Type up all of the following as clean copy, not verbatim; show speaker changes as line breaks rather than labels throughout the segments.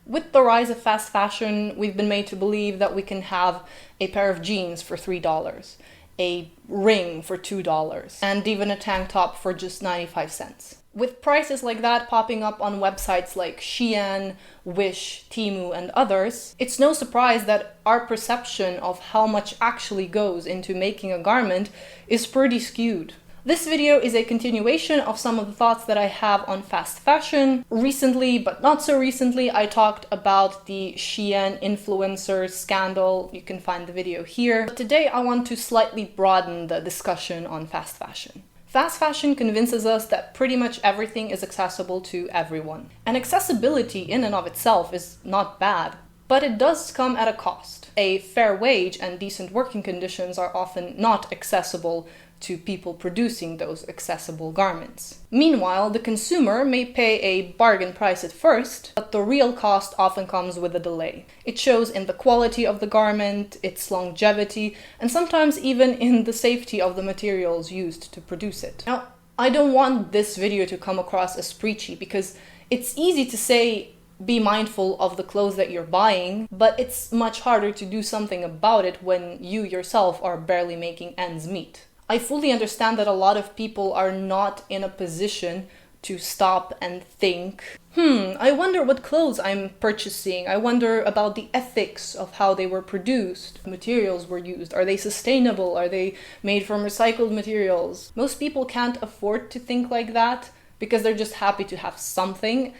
With the rise of fast fashion, we've been made to believe that we can have a pair of jeans for $3, a ring for $2, and even a tank top for just 95 cents. With prices like that popping up on websites like SHEIN, Wish, Temu, and others, it's no surprise that our perception of how much actually goes into making a garment is pretty skewed. This video is a continuation of some of the thoughts that I have on fast fashion. Recently, but not so recently, I talked about the SHEIN influencer scandal. You can find the video here. But today I want to slightly broaden the discussion on fast fashion. Fast fashion convinces us that pretty much everything is accessible to everyone. And accessibility in and of itself is not bad, but it does come at a cost. A fair wage and decent working conditions are often not accessible to people producing those accessible garments. Meanwhile, the consumer may pay a bargain price at first, but the real cost often comes with a delay. It shows in the quality of the garment, its longevity, and sometimes even in the safety of the materials used to produce it. Now, I don't want this video to come across as preachy because it's easy to say be mindful of the clothes that you're buying, but it's much harder to do something about it when you yourself are barely making ends meet. I fully understand that a lot of people are not in a position to stop and think, I wonder what clothes I'm purchasing. I wonder about the ethics of how they were produced, materials were used. Are they sustainable? Are they made from recycled materials? Most people can't afford to think like that because they're just happy to have something,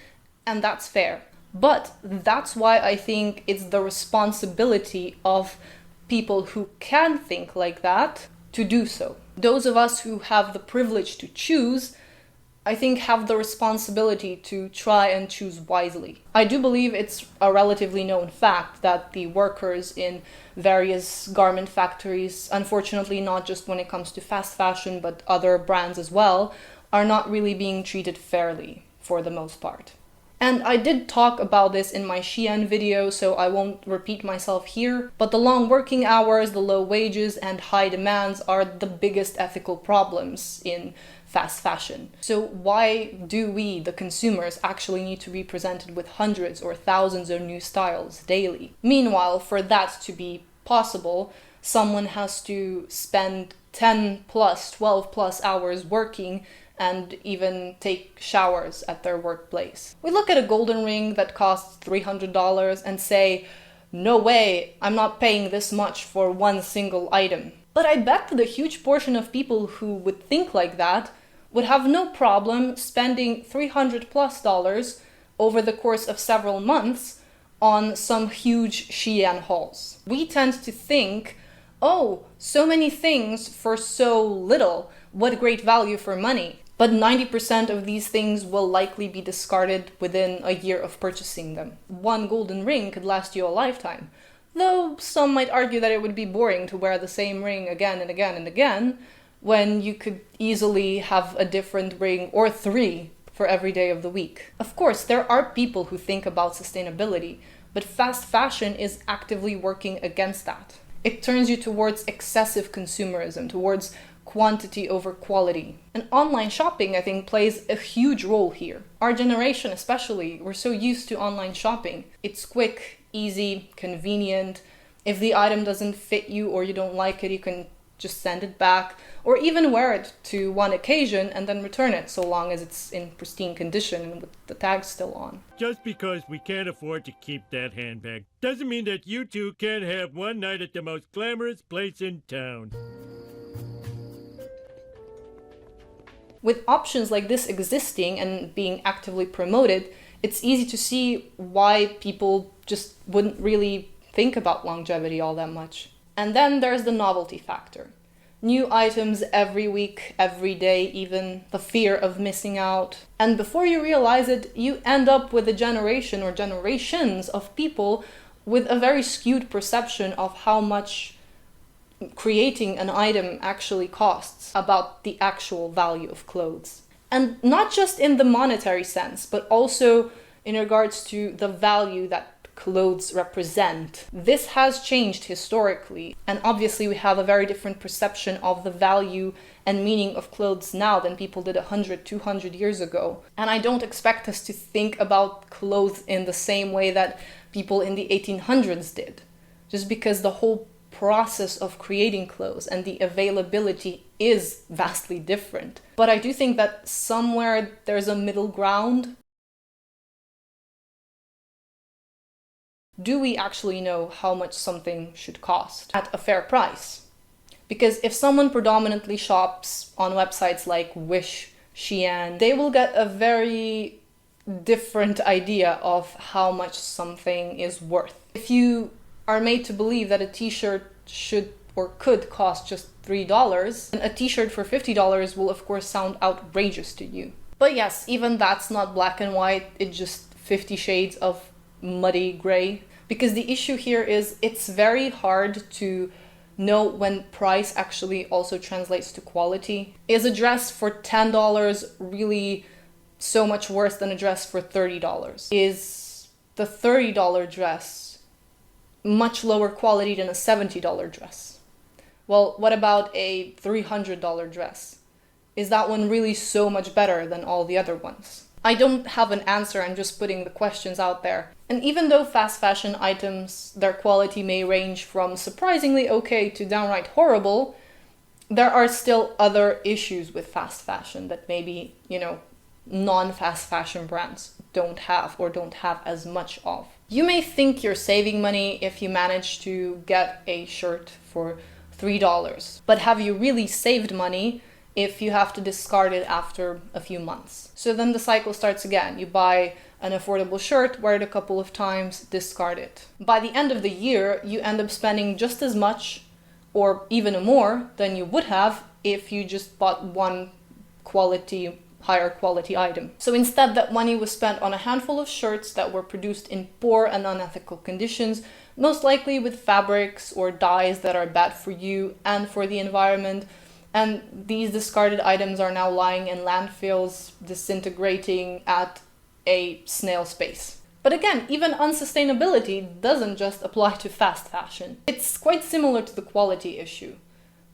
and that's fair. But that's why I think it's the responsibility of people who can think like that to do so. Those of us who have the privilege to choose, I think, have the responsibility to try and choose wisely. I do believe it's a relatively known fact that the workers in various garment factories, unfortunately not just when it comes to fast fashion but other brands as well, are not really being treated fairly for the most part. And I did talk about this in my SHEIN video, so I won't repeat myself here, but the long working hours, the low wages, and high demands are the biggest ethical problems in fast fashion. So why do we, the consumers, actually need to be presented with hundreds or thousands of new styles daily? Meanwhile, for that to be possible, someone has to spend 10 plus, 12 plus hours working and even take showers at their workplace. We look at a golden ring that costs $300 and say, no way, I'm not paying this much for one single item. But I bet that a huge portion of people who would think like that would have no problem spending $300 plus over the course of several months on some huge SHEIN hauls. We tend to think, oh, so many things for so little, what great value for money. But 90% of these things will likely be discarded within a year of purchasing them. One golden ring could last you a lifetime, though some might argue that it would be boring to wear the same ring again and again and again, when you could easily have a different ring or 3 for every day of the week. Of course, there are people who think about sustainability, but fast fashion is actively working against that. It turns you towards excessive consumerism, towards quantity over quality. And online shopping, I think, plays a huge role here. Our generation especially, we're so used to online shopping. It's quick, easy, convenient. If the item doesn't fit you or you don't like it, you can just send it back or even wear it to one occasion and then return it, so long as it's in pristine condition and with the tag still on.
Just because we can't afford to keep that handbag doesn't mean that you two can't have one night at the most glamorous place in town.
With options like this existing and being actively promoted, it's easy to see why people just wouldn't really think about longevity all that much. And then there's the novelty factor. New items every week, every day, even the fear of missing out. And before you realize it, you end up with a generation or generations of people with a very skewed perception of how much creating an item actually costs, about the actual value of clothes. And not just in the monetary sense, but also in regards to the value that clothes represent. This has changed historically, and obviously we have a very different perception of the value and meaning of clothes now than people did 100, 200 years ago. And I don't expect us to think about clothes in the same way that people in the 1800s did, just because the whole process of creating clothes and the availability is vastly different. But I do think that somewhere there's a middle ground. Do we actually know how much something should cost at a fair price? Because if someone predominantly shops on websites like Wish, SHEIN, they will get a very different idea of how much something is worth. If you are made to believe that a t-shirt should or could cost just $3, and a t-shirt for $50 will of course sound outrageous to you. But yes, even that's not black and white, it's just 50 shades of muddy gray. Because the issue here is it's very hard to know when price actually also translates to quality. Is a dress for $10 really so much worse than a dress for $30? Is the $30 dress much lower quality than a $70 dress? Well, what about a $300 dress? Is that one really so much better than all the other ones? I don't have an answer, I'm just putting the questions out there. And even though fast fashion items, their quality may range from surprisingly okay to downright horrible, there are still other issues with fast fashion that maybe, non-fast fashion brands don't have or don't have as much of. You may think you're saving money if you manage to get a shirt for $3, but have you really saved money if you have to discard it after a few months? So then the cycle starts again. You buy an affordable shirt, wear it a couple of times, discard it. By the end of the year, you end up spending just as much or even more than you would have if you just bought one higher quality item. So instead, that money was spent on a handful of shirts that were produced in poor and unethical conditions, most likely with fabrics or dyes that are bad for you and for the environment. And these discarded items are now lying in landfills, disintegrating at a snail's pace. But again, even unsustainability doesn't just apply to fast fashion. It's quite similar to the quality issue.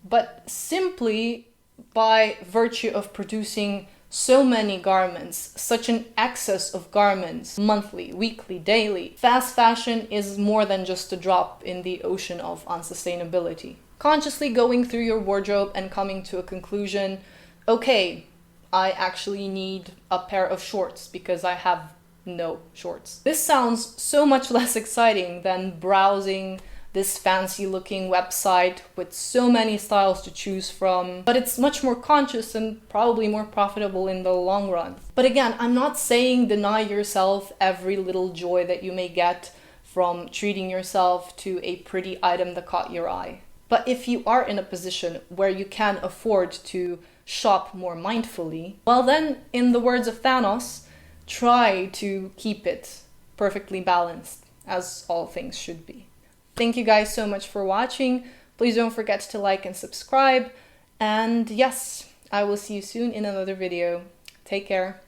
But simply by virtue of producing so many garments, such an excess of garments, monthly, weekly, daily, fast fashion is more than just a drop in the ocean of unsustainability. Consciously going through your wardrobe and coming to a conclusion, okay, I actually need a pair of shorts because I have no shorts. This sounds so much less exciting than browsing this fancy looking website with so many styles to choose from, but it's much more conscious and probably more profitable in the long run. But again, I'm not saying deny yourself every little joy that you may get from treating yourself to a pretty item that caught your eye. But if you are in a position where you can afford to shop more mindfully, well then, in the words of Thanos, try to keep it perfectly balanced, as all things should be. Thank you guys so much for watching. Please don't forget to like and subscribe. And yes, I will see you soon in another video. Take care.